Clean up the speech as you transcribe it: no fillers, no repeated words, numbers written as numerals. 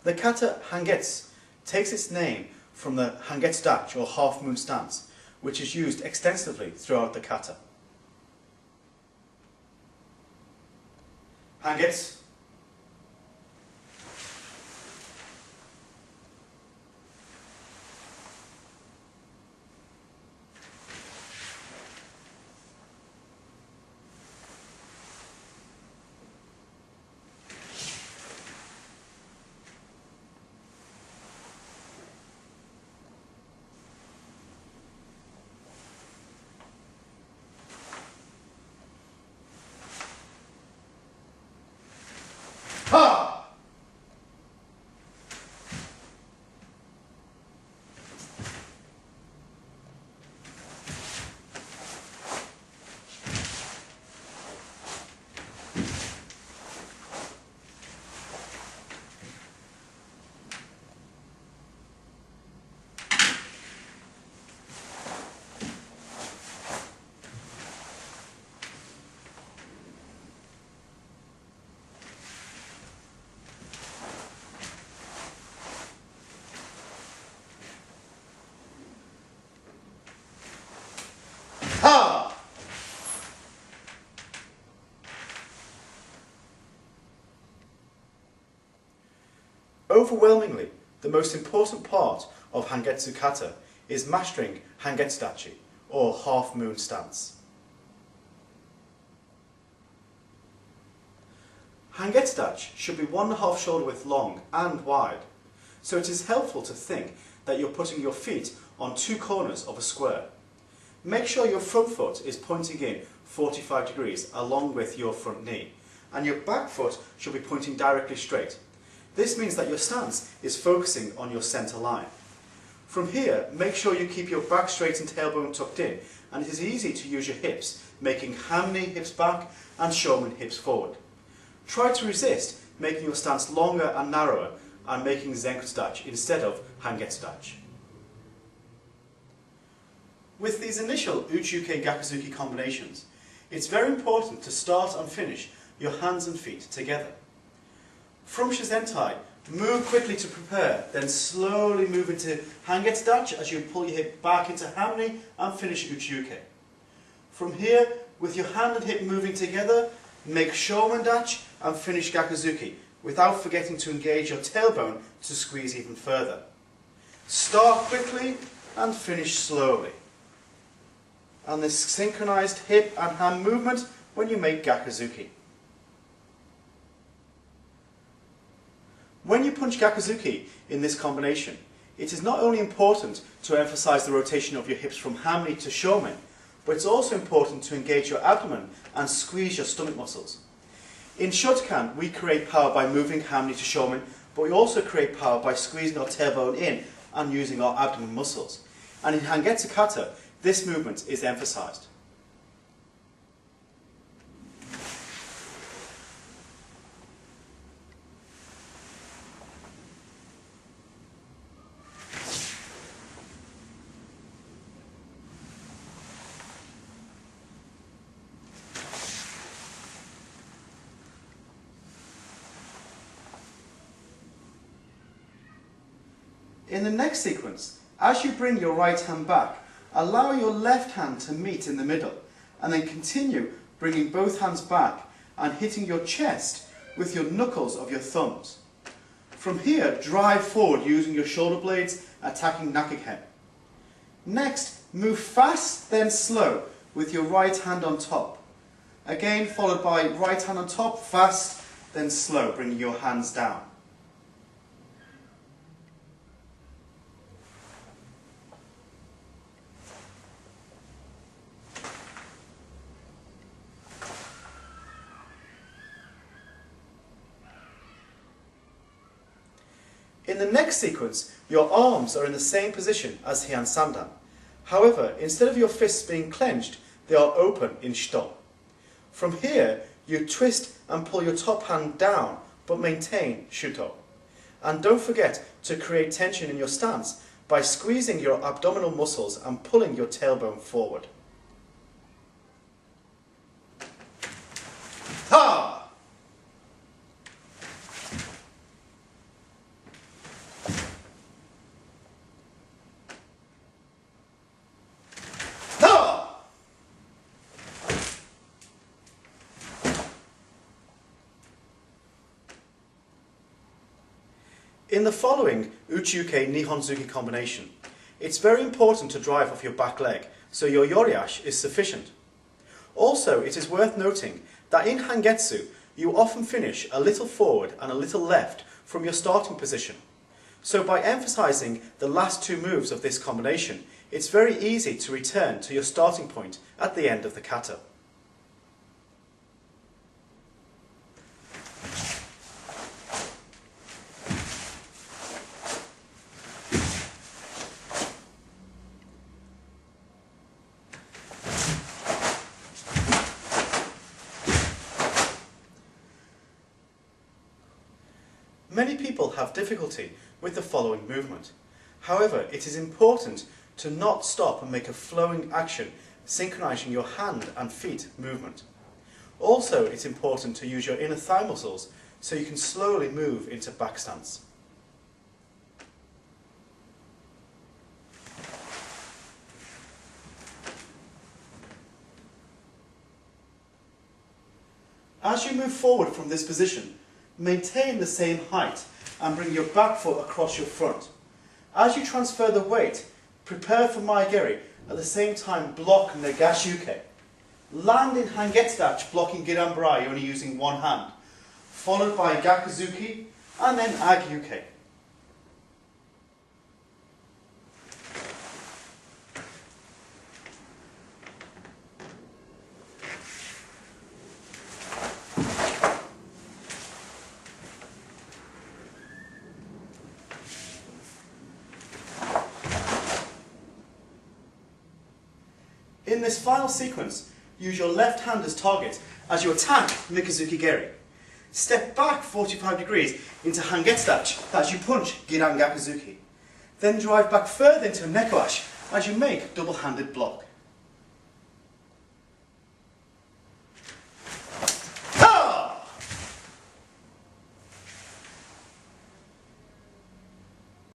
The kata Hangetsu takes its name from the Hangetsu Dachi, or half-moon stance, which is used extensively throughout the kata. Hangetsu. Ha! Ha! Overwhelmingly, the most important part of Hangetsu kata is mastering Hangetsu Dachi, or half-moon stance. Hangetsu Dachi should be 1.5 shoulder width long and wide, so it is helpful to think that you're putting your feet on 2 corners of a square. Make sure your front foot is pointing in 45 degrees along with your front knee, and your back foot should be pointing directly straight. This means that your stance is focusing on your centre line. From here, make sure you keep your back straight and tailbone tucked in, and it is easy to use your hips, making Hamni hips back and Shomen hips forward. Try to resist making your stance longer and narrower and making Zenkutsu Dachi instead of Hangetsu Dachi. With these initial Uchuke Gakuzuki combinations, it's very important to start and finish your hands and feet together. From Shizentai, move quickly to prepare, then slowly move into Hangetsu Dachi as you pull your hip back into Hamni and finish Uchuke. From here, with your hand and hip moving together, make Shomen Dachi and finish Gakuzuki, without forgetting to engage your tailbone to squeeze even further. Start quickly and finish slowly. And this synchronized hip and hand movement when you make Gakuzuki. When you punch Gakuzuki in this combination, it is not only important to emphasize the rotation of your hips from Hamni to Shomen, but it's also important to engage your abdomen and squeeze your stomach muscles. In Shotokan, we create power by moving Hamni to Shomen, but we also create power by squeezing our tailbone in and using our abdomen muscles. And in Hangetsu kata, this movement is emphasized. In the next sequence, as you bring your right hand back, allow your left hand to meet in the middle, and then continue bringing both hands back and hitting your chest with your knuckles of your thumbs. From here, drive forward using your shoulder blades, attacking Nakiken. Next, move fast then slow with your right hand on top. Again followed by right hand on top, fast then slow, bringing your hands down. In the next sequence, your arms are in the same position as Heian Sandan. However, instead of your fists being clenched, they are open in Shito. From here, you twist and pull your top hand down, but maintain Shuto. And don't forget to create tension in your stance by squeezing your abdominal muscles and pulling your tailbone forward. Ha! In the following Uchiuke Nihonzuki combination, it's very important to drive off your back leg so your yoriashi is sufficient. Also, it is worth noting that in Hangetsu, you often finish a little forward and a little left from your starting position. So by emphasizing the last two moves of this combination, it's very easy to return to your starting point at the end of the kata. Many people have difficulty with the following movement. However, it is important to not stop and make a flowing action, synchronizing your hand and feet movement. Also, it's important to use your inner thigh muscles so you can slowly move into back stance. As you move forward from this position, maintain the same height and bring your back foot across your front. As you transfer the weight, prepare for Maegeri, at the same time block Nagashuke. Land in Hangetsu Dachi, blocking Giranbarai only using one hand, followed by Gakuzuki and then Agyuke. In this final sequence, use your left hand as target as you attack Mikazuki Geri. Step back 45 degrees into Hangetsu Dachi as you punch Giran Gakuzuki. Then drive back further into Nekoashi as you make double-handed block.